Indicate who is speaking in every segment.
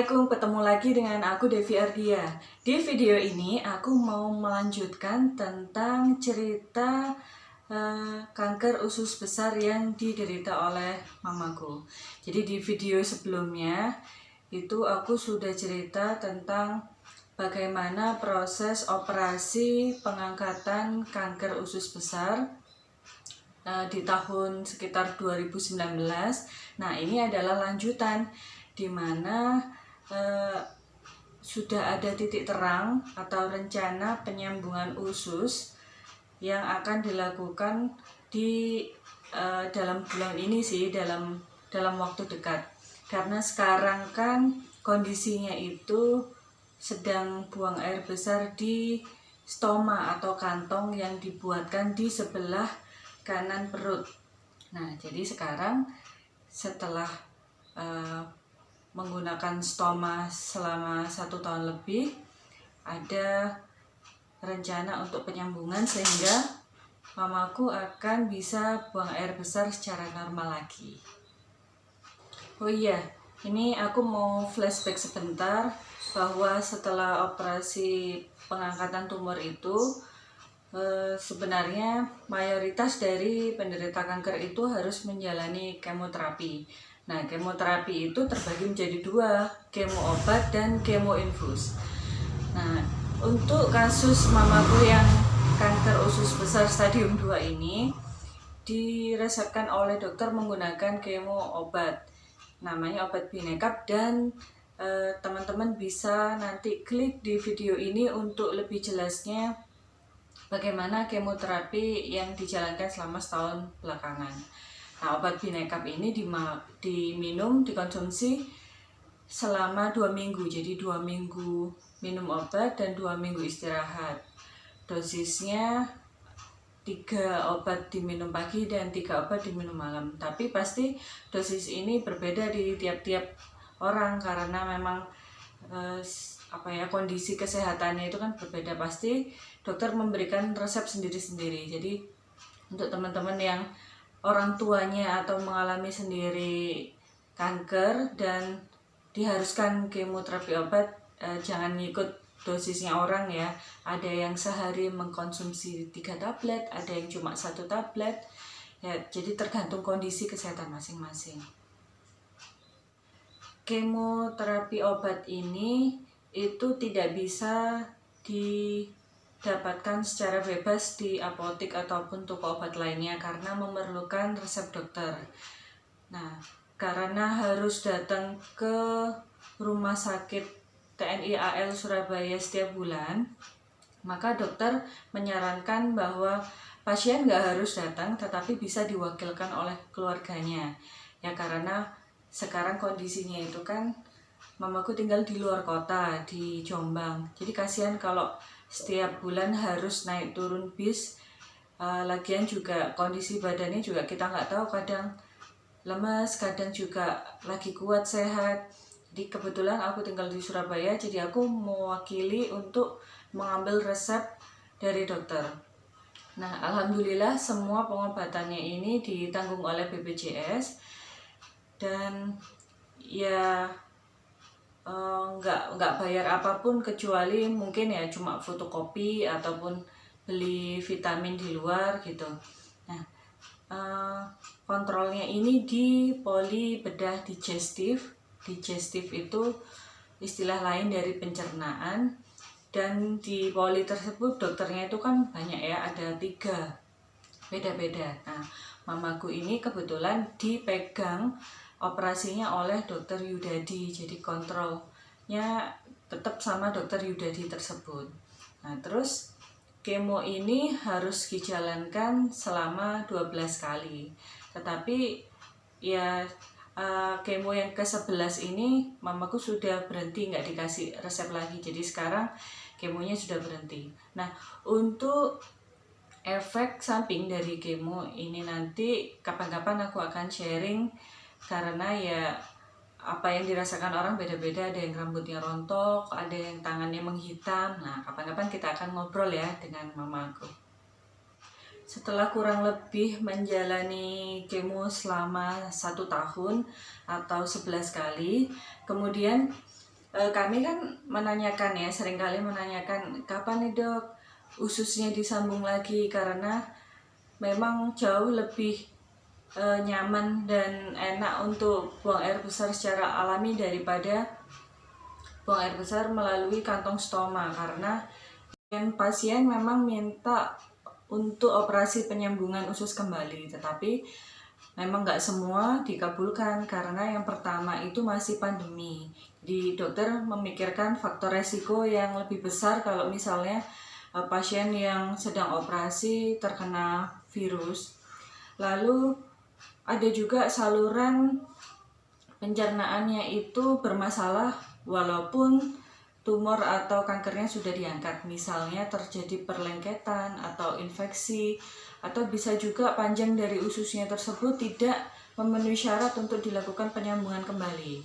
Speaker 1: Assalamualaikum, ketemu lagi dengan aku Devi Ardia. Di video ini aku mau melanjutkan tentang cerita kanker usus besar yang diderita oleh mamaku. Jadi di video sebelumnya itu aku sudah cerita tentang bagaimana proses operasi pengangkatan kanker usus besar di tahun sekitar 2019. Nah, ini adalah lanjutan di mana sudah ada titik terang atau rencana penyambungan usus yang akan dilakukan di dalam bulan ini sih, dalam waktu dekat. Karena sekarang kan kondisinya itu sedang buang air besar di stoma atau kantong yang dibuatkan di sebelah kanan perut. Nah, jadi sekarang setelah menggunakan stoma selama 1 tahun lebih, ada rencana untuk penyambungan sehingga mamaku akan bisa buang air besar secara normal lagi. Oh iya, ini aku mau flashback sebentar bahwa setelah operasi pengangkatan tumor itu sebenarnya mayoritas dari penderita kanker itu harus menjalani kemoterapi. Nah, kemoterapi itu terbagi menjadi 2, kemo obat dan kemo infus. Nah, untuk kasus mamaku yang kanker usus besar stadium 2 ini diresepkan oleh dokter menggunakan kemo obat. Namanya obat Binekap, dan teman-teman bisa nanti klik di video ini untuk lebih jelasnya bagaimana kemoterapi yang dijalankan selama setahun belakangan. Nah, obat Binekap ini diminum, dikonsumsi selama 2 minggu. Jadi 2 minggu minum obat dan 2 minggu istirahat. Dosisnya 3 obat diminum pagi dan 3 obat diminum malam. Tapi pasti dosis ini berbeda di tiap-tiap orang karena memang kondisi kesehatannya itu kan berbeda. Pasti dokter memberikan resep sendiri-sendiri. Jadi untuk teman-teman yang orang tuanya atau mengalami sendiri kanker dan diharuskan kemoterapi obat, jangan ngikut dosisnya orang ya. Ada yang sehari mengkonsumsi 3 tablet, ada yang cuma 1 tablet ya, jadi tergantung kondisi kesehatan masing-masing. Kemoterapi obat ini itu tidak bisa didapatkan secara bebas di apotik ataupun toko obat lainnya karena memerlukan resep dokter. Nah, karena harus datang ke rumah sakit TNI AL Surabaya setiap bulan, maka dokter menyarankan bahwa pasien nggak harus datang tetapi bisa diwakilkan oleh keluarganya. Ya, karena sekarang kondisinya itu kan mamaku tinggal di luar kota, di Jombang. Jadi kasihan kalau setiap bulan harus naik turun bis. Lagian juga kondisi badannya juga kita nggak tahu, kadang lemas, kadang juga lagi kuat, sehat. Jadi kebetulan aku tinggal di Surabaya, jadi aku mewakili untuk mengambil resep dari dokter. Nah, alhamdulillah semua pengobatannya ini ditanggung oleh BPJS. Dan ya nggak bayar apapun kecuali mungkin ya cuma fotokopi ataupun beli vitamin di luar gitu. Nah, kontrolnya ini di poli bedah digestif. Digestif itu istilah lain dari pencernaan, dan di poli tersebut dokternya itu kan banyak ya, ada 3 beda-beda. Nah, mamaku ini kebetulan dipegang operasinya oleh dokter Yudadi, jadi kontrolnya tetap sama dokter Yudadi tersebut. Nah, terus kemo ini harus dijalankan selama 12 kali. Tetapi ya kemo yang ke-11 ini mamaku sudah berhenti, nggak dikasih resep lagi. Jadi sekarang kemonya sudah berhenti. Nah, untuk efek samping dari kemo ini nanti kapan-kapan aku akan sharing, karena ya apa yang dirasakan orang beda-beda. Ada yang rambutnya rontok, ada yang tangannya menghitam. Nah, kapan-kapan kita akan ngobrol ya dengan mamaku. Setelah kurang lebih menjalani kemo selama 1 tahun atau 11 kali, kemudian kami kan menanyakan ya, seringkali menanyakan kapan nih dok ususnya disambung lagi, karena memang jauh lebih nyaman dan enak untuk buang air besar secara alami daripada buang air besar melalui kantong stoma, karena pasien memang minta untuk operasi penyambungan usus kembali, tetapi memang nggak semua dikabulkan karena yang pertama itu masih pandemi. Jadi dokter memikirkan faktor resiko yang lebih besar kalau misalnya pasien yang sedang operasi terkena virus. Lalu ada juga saluran pencernaannya itu bermasalah walaupun tumor atau kankernya sudah diangkat, misalnya terjadi perlengketan atau infeksi, atau bisa juga panjang dari ususnya tersebut tidak memenuhi syarat untuk dilakukan penyambungan kembali.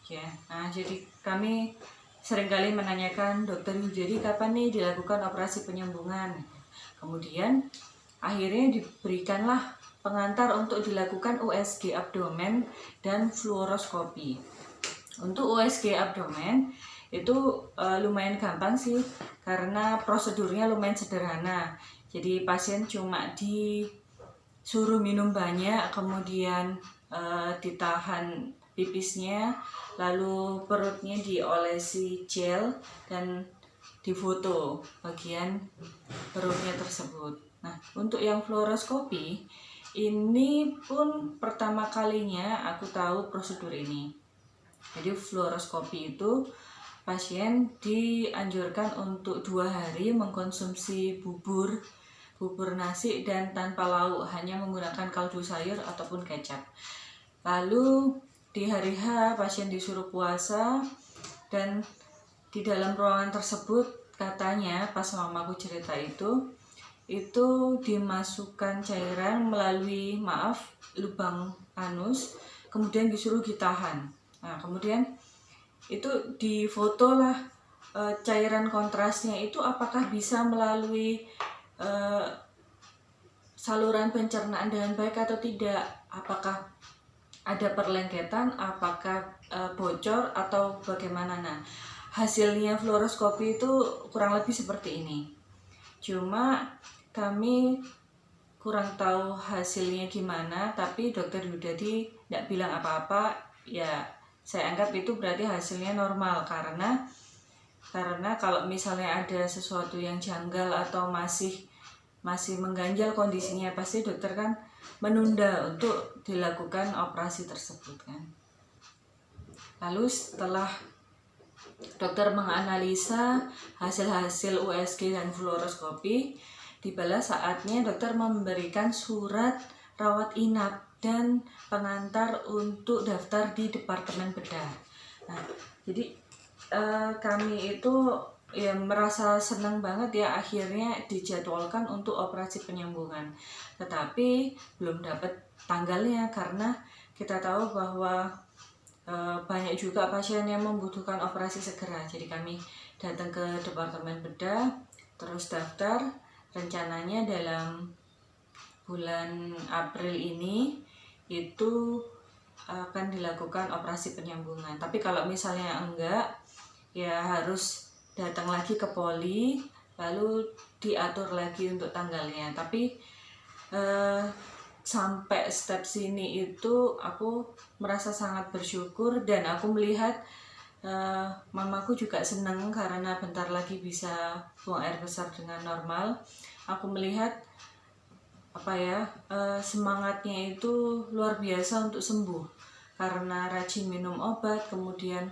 Speaker 1: Ya, nah jadi kami seringkali menanyakan dokter jadi kapan nih dilakukan operasi penyambungan. Kemudian akhirnya diberikanlah pengantar untuk dilakukan USG abdomen dan fluoroskopi. Untuk USG abdomen itu lumayan gampang sih, karena prosedurnya lumayan sederhana. Jadi pasien cuma disuruh minum banyak, kemudian ditahan pipisnya, lalu perutnya diolesi gel dan difoto bagian perutnya tersebut. Nah, untuk yang fluoroskopi ini pun pertama kalinya aku tahu prosedur ini. Jadi fluoroskopi itu pasien dianjurkan untuk 2 hari mengkonsumsi bubur nasi dan tanpa lauk, hanya menggunakan kaldu sayur ataupun kecap. Lalu di hari H pasien disuruh puasa, dan di dalam ruangan tersebut katanya pas mamaku cerita itu dimasukkan cairan melalui lubang anus, kemudian disuruh ditahan. Nah, kemudian itu difoto lah cairan kontrasnya itu apakah bisa melalui saluran pencernaan dengan baik atau tidak, apakah ada perlengketan, apakah bocor atau bagaimana. Nah, hasilnya fluoroskopi itu kurang lebih seperti ini. Cuma kami kurang tahu hasilnya gimana, tapi dokter Yudadi tidak bilang apa-apa. Ya, saya anggap itu berarti hasilnya normal, karena kalau misalnya ada sesuatu yang janggal atau masih mengganjal kondisinya, pasti dokter kan menunda untuk dilakukan operasi tersebut kan. Lalu setelah dokter menganalisa hasil-hasil USG dan fluoroskopi, tibalah saatnya dokter memberikan surat rawat inap dan pengantar untuk daftar di Departemen Bedah. Nah, jadi kami itu ya merasa senang banget ya akhirnya dijadwalkan untuk operasi penyambungan. Tetapi belum dapat tanggalnya karena kita tahu bahwa banyak juga pasien yang membutuhkan operasi segera. Jadi kami datang ke Departemen Bedah, terus daftar. Rencananya dalam bulan April ini itu akan dilakukan operasi penyambungan. Tapi kalau misalnya enggak, ya harus datang lagi ke poli, lalu diatur lagi untuk tanggalnya. Tapi sampai step sini itu aku merasa sangat bersyukur, dan aku melihat mamaku juga senang karena bentar lagi bisa buang air besar dengan normal. Aku melihat semangatnya itu luar biasa untuk sembuh, karena rajin minum obat, kemudian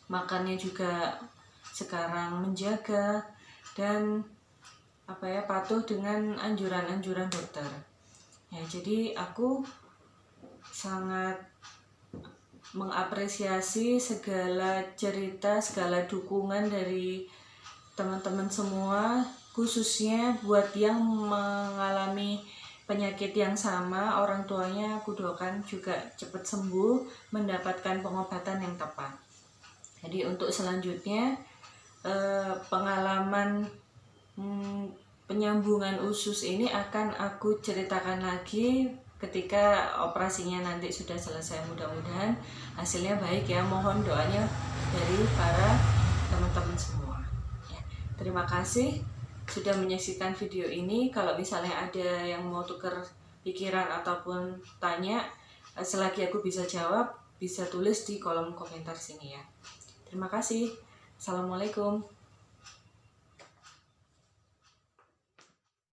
Speaker 1: makannya juga sekarang menjaga, dan patuh dengan anjuran-anjuran dokter. Ya, jadi aku sangat mengapresiasi segala cerita, segala dukungan dari teman-teman semua, khususnya buat yang mengalami penyakit yang sama. Orang tuanya aku doakan juga cepat sembuh, mendapatkan pengobatan yang tepat. Jadi untuk selanjutnya pengalaman penyambungan usus ini akan aku ceritakan lagi ketika operasinya nanti sudah selesai. Mudah-mudahan hasilnya baik ya, mohon doanya dari para teman-teman semua ya. Terima kasih sudah menyaksikan video ini. Kalau misalnya ada yang mau tukar pikiran ataupun tanya, selagi aku bisa jawab, bisa tulis di kolom komentar sini ya. Terima kasih. Assalamualaikum.